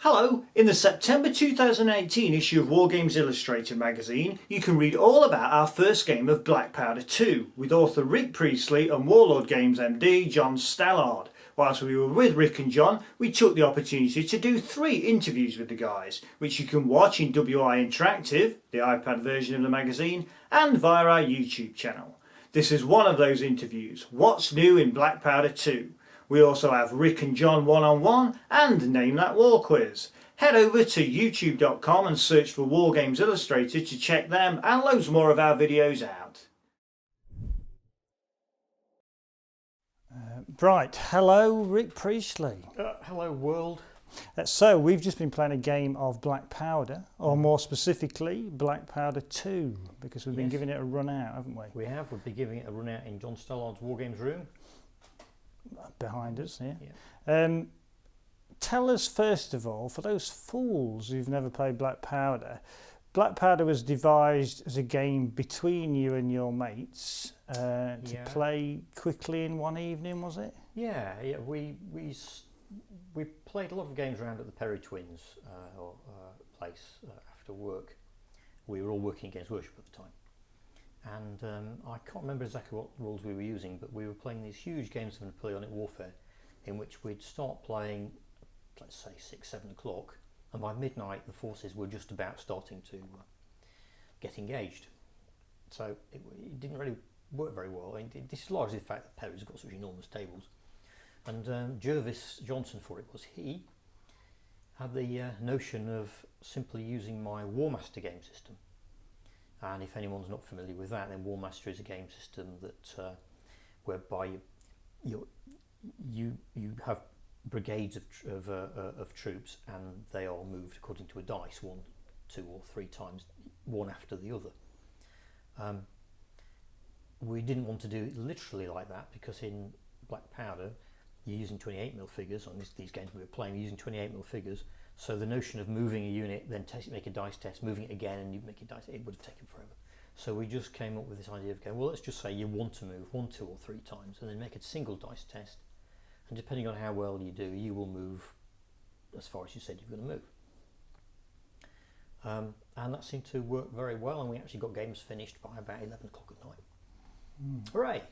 Hello! In the September 2018 issue of Wargames Illustrated magazine, you can read all about our first game of Black Powder 2 with author Rick Priestley and Warlord Games MD John Stallard. Whilst we were with Rick and John, we took the opportunity to do 3 interviews with the guys, which you can watch in WI Interactive, the iPad version of the magazine, and via our YouTube channel. This is one of those interviews, What's New in Black Powder 2? We also have Rick and John one-on-one and Name That War Quiz. Head over to youtube.com and search for Wargames Illustrated to check them and loads more of our videos out. Right, hello Rick Priestley. Hello world. So we've just been playing a game of Black Powder, or more specifically Black Powder 2, because we've been giving it a run out, haven't we? We have. We've been giving it a run out in John Stallard's Wargames room. Behind us, yeah. Tell us first of all, for those fools who've never played Black Powder was devised as a game between you and your mates to play quickly in one evening, was it? Yeah. We played a lot of games around at the Perry Twins place after work. We were all working against worship at the time. And I can't remember exactly what rules we were using, but we were playing these huge games of Napoleonic warfare in which we'd start playing, let's say 6-7 o'clock, and by midnight the forces were just about starting to get engaged. So it didn't really work very well. This is largely the fact that Perry's got such enormous tables. And Jervis Johnson, for it was he, had the notion of simply using my War Master game system. And if anyone's not familiar with that, then War Master is a game system that whereby you have brigades of troops, and they are moved according to a dice, 1, 2 or 3 times, one after the other. We didn't want to do it literally like that, because in Black Powder you're using 28mm figures. On these games we were playing, you're using 28mm figures. So the notion of moving a unit, then make a dice test, moving it again, and you make a dice, it would have taken forever. So we just came up with this idea of going, well, let's just say you want to move 1, 2 or 3 times, and then make a single dice test. And depending on how well you do, you will move as far as you said you're going to move. And that seemed to work very well, and we actually got games finished by about 11 o'clock at night. Hooray!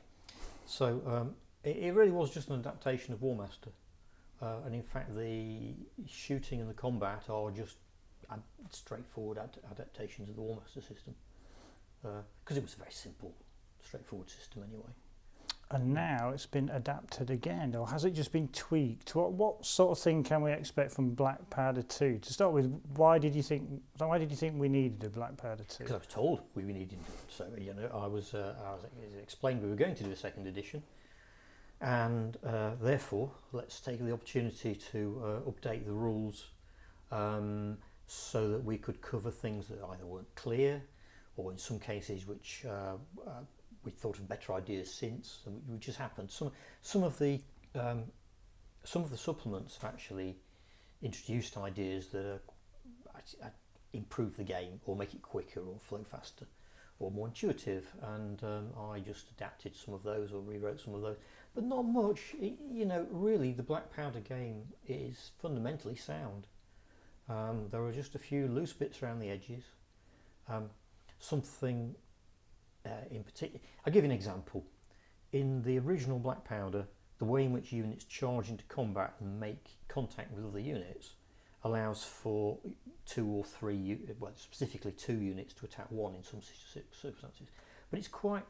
So it really was just an adaptation of War Master. And in fact the shooting and the combat are just straightforward adaptations of the War Master system, because it was a very simple, straightforward system anyway. And now it's been adapted again, or has it just been tweaked? What sort of thing can we expect from Black Powder 2? To start with, why did you think we needed a Black Powder 2? Because I was told we needed it. So I was explained we were going to do a second edition. And therefore, let's take the opportunity to update the rules so that we could cover things that either weren't clear, or in some cases which we thought of better ideas since, and which has happened. Some of the supplements have actually introduced ideas that improve the game, or make it quicker, or flow faster, or more intuitive. And I just adapted some of those, or rewrote some of those. But not much. Really the Black Powder game is fundamentally sound. There are just a few loose bits around the edges. Something in particular, I'll give you an example. In the original Black Powder, the way in which units charge into combat and make contact with other units allows for 2 or 3, well specifically 2 units to attack 1 in some circumstances. But it's quite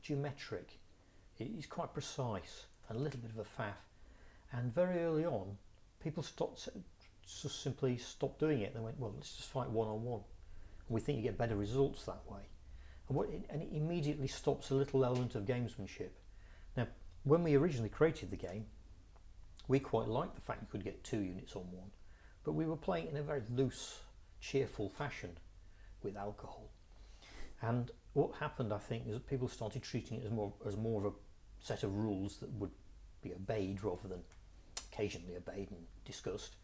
geometric. It's quite precise and a little bit of a faff, and very early on people just simply stopped doing it. They went, well, let's just fight one-on-one, and we think you get better results that way. And it immediately stops a little element of gamesmanship. Now, when we originally created the game, we quite liked the fact you could get 2 units on 1, but we were playing in a very loose, cheerful fashion with alcohol. And what happened, I think, is that people started treating it as more of a set of rules that would be obeyed rather than occasionally obeyed and discussed.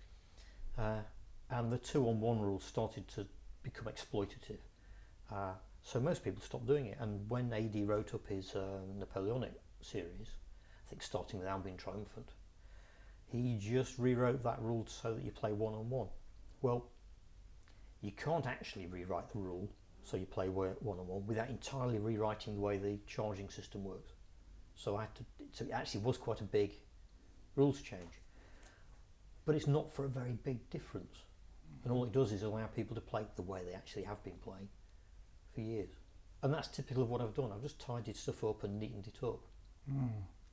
And the 2-on-1 rules started to become exploitative. So most people stopped doing it. And when AD wrote up his Napoleonic series, I think starting with Albion Triumphant, he just rewrote that rule so that you play one-on-one. Well, you can't actually rewrite the rule so you play one-on-one without entirely rewriting the way the charging system works. So so it actually was quite a big rules change. But it's not for a very big difference. And all it does is allow people to play the way they actually have been playing for years. And that's typical of what I've done. I've just tidied stuff up and neatened it up.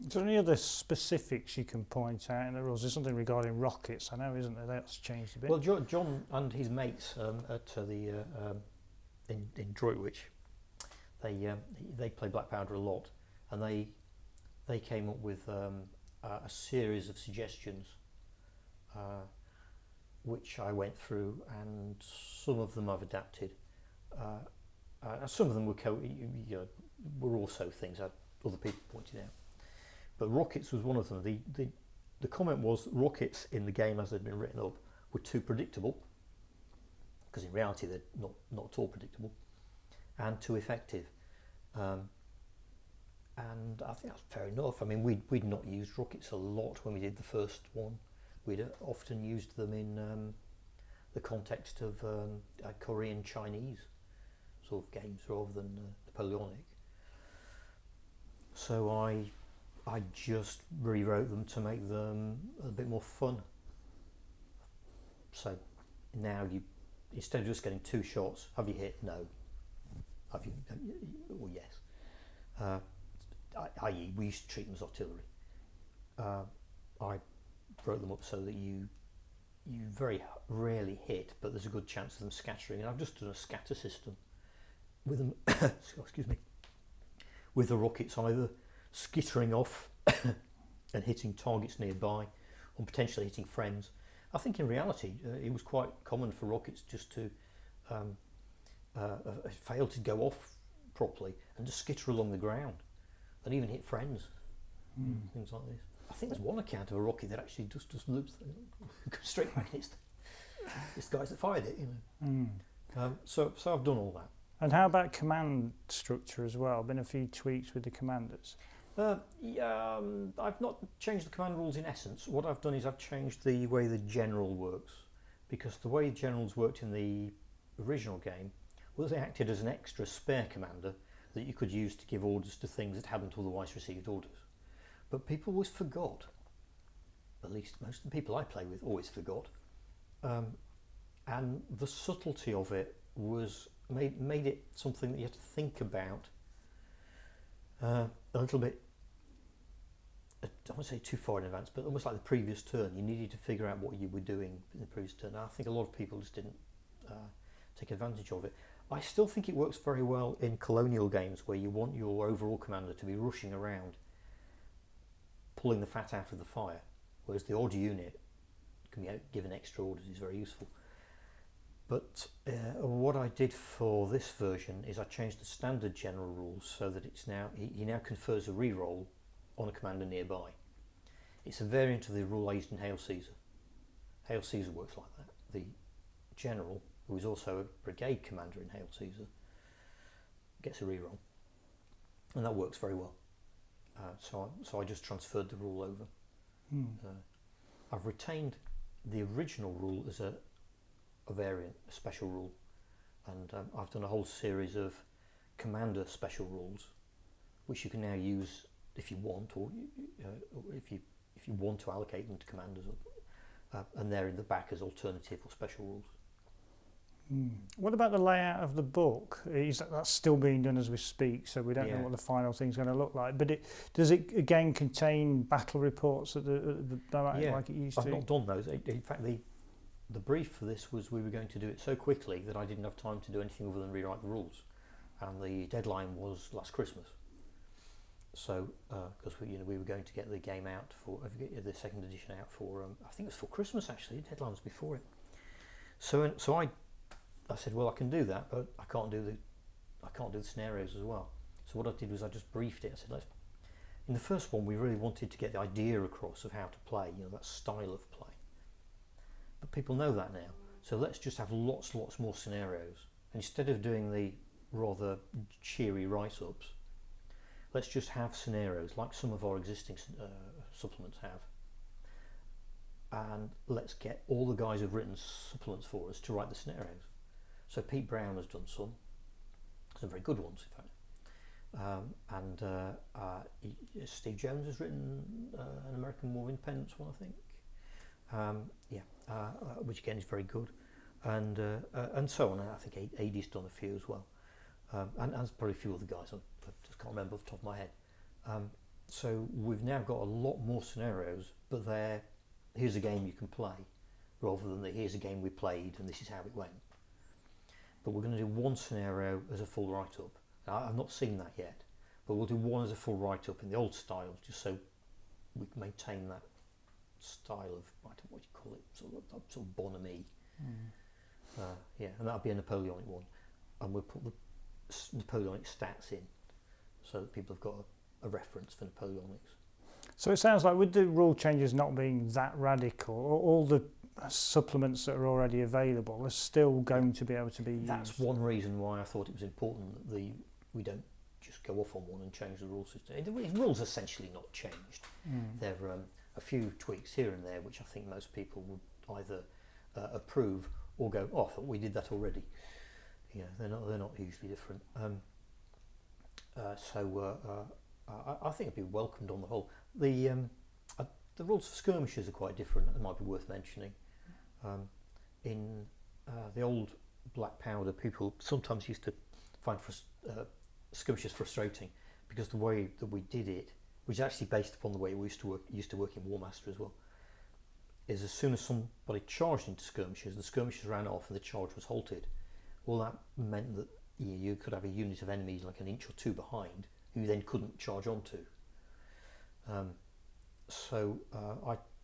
Is there any other specifics you can point out in the rules? There's something regarding rockets, I know, isn't there? That's changed a bit. Well, John and his mates in Droitwich, they play Black Powder a lot, and they came up with a series of suggestions, which I went through, and some of them I've adapted. Some of them were also things that other people pointed out. But rockets was one of them. The comment was rockets in the game as they'd been written up were too predictable, because in reality they're not at all predictable, and too effective. And I think that's fair enough. I mean, we'd not used rockets a lot when we did the first one. We'd often used them in the context of Korean Chinese sort of games rather than Napoleonic. So I just rewrote them to make them a bit more fun. So now instead of just getting 2 shots, have you hit? No. Have you? Well, yes. I.e., we used to treat them as artillery. I wrote them up so that you very rarely hit, but there's a good chance of them scattering. And I've just done a scatter system with them. Excuse me. With the rockets either skittering off and hitting targets nearby, or potentially hitting friends. I think in reality it was quite common for rockets just to fail to go off properly and just skitter along the ground and even hit friends, things like this. I think there's one account of a rocket that actually just loops straight back against it's the guys that fired it, So I've done all that. And how about command structure as well? Been a few tweaks with the commanders? I've not changed the command rules in essence. What I've done is I've changed the way the general works, because the way generals worked in the original game was they acted as an extra spare commander that you could use to give orders to things that hadn't otherwise received orders. But people always forgot, at least most of the people I play with always forgot, and the subtlety of it was made it something that you had to think about a little bit, I don't want to say too far in advance, but almost like the previous turn. You needed to figure out what you were doing in the previous turn. I think a lot of people just didn't take advantage of it. I still think it works very well in colonial games where you want your overall commander to be rushing around, pulling the fat out of the fire, whereas the odd unit can be given extra orders is very useful. But what I did for this version is I changed the standard general rules so that it's now he now confers a reroll on a commander nearby. It's a variant of the rule I used in Hail Caesar. Hail Caesar works like that. The general, who is also a brigade commander in Hail Caesar, gets a reroll, and that works very well. So I just transferred the rule over. I've retained the original rule as a variant, a special rule, and I've done a whole series of commander special rules, which you can now use if you want, or if you want to allocate them to commanders, and they're in the back as alternative or special rules. What about the layout of the book? That's still being done as we speak, so we don't know what the final thing's going to look like. But does it again contain battle reports like it used to? I've not done those. In fact, the brief for this was we were going to do it so quickly that I didn't have time to do anything other than rewrite the rules, and the deadline was last Christmas. So because we were going to get the game out for the second edition out for I think it was for Christmas actually. The deadline was before it. So I said, well, I can do that, but I can't do the scenarios as well. So what I did was I just briefed it. I said, in the first one we really wanted to get the idea across of how to play, that style of play. But people know that now, so let's just have lots more scenarios. Instead of doing the rather cheery write-ups, let's just have scenarios like some of our existing supplements have. and let's get all the guys who've written supplements for us to write the scenarios. So Pete Brown has done some very good ones, in fact. Steve Jones has written an American War Independence one, I think. Which again is very good, and so on. I think AD's done a few as well, and there's probably a few other guys I just can't remember off the top of my head. So we've now got a lot more scenarios, but here's a game you can play, rather than here's a game we played and this is how it went. But we're going to do one scenario as a full write-up. I've not seen that yet, but we'll do one as a full write-up in the old style, just so we can maintain that style of, I don't know what you call it, sort of bonhomie. And that'll be a Napoleonic one, and we'll put the Napoleonic stats in so that people have got a reference for Napoleonics. So it sounds like with the rule changes not being that radical, all the supplements that are already available are still going to be able to be used. That's one reason why I thought it was important that we don't just go off on one and change the rule system. The rules essentially not changed. There are a few tweaks here and there which I think most people would either approve or go, oh, I thought we did that already. Yeah, they're not hugely different. I think it'd be welcomed on the whole. The rules for skirmishes are quite different. It might be worth mentioning. In the old Black Powder, people sometimes used to find skirmishes frustrating because the way that we did it, which is actually based upon the way we used to work in War Master as well, is as soon as somebody charged into skirmishes, the skirmishes ran off and the charge was halted. Well, that meant that you could have a unit of enemies like an inch or two behind, who you then couldn't charge onto.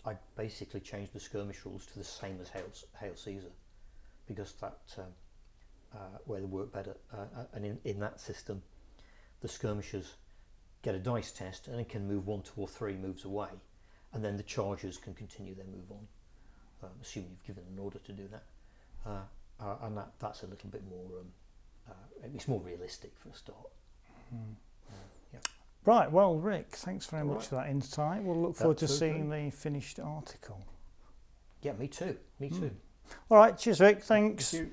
I basically changed the skirmish rules to the same as Hail Caesar, because that where they work better. And in that system, the skirmishers get a dice test and it can move 1, 2 or 3 moves away, and then the chargers can continue their move on, assuming you've given an order to do that. And that's a little bit more, it's more realistic for a start. Yeah. Right, well, Rick, thanks very much for that insight. We'll look forward to seeing the finished article. Yeah, me too. All right, cheers, Rick. Thanks. Thank you.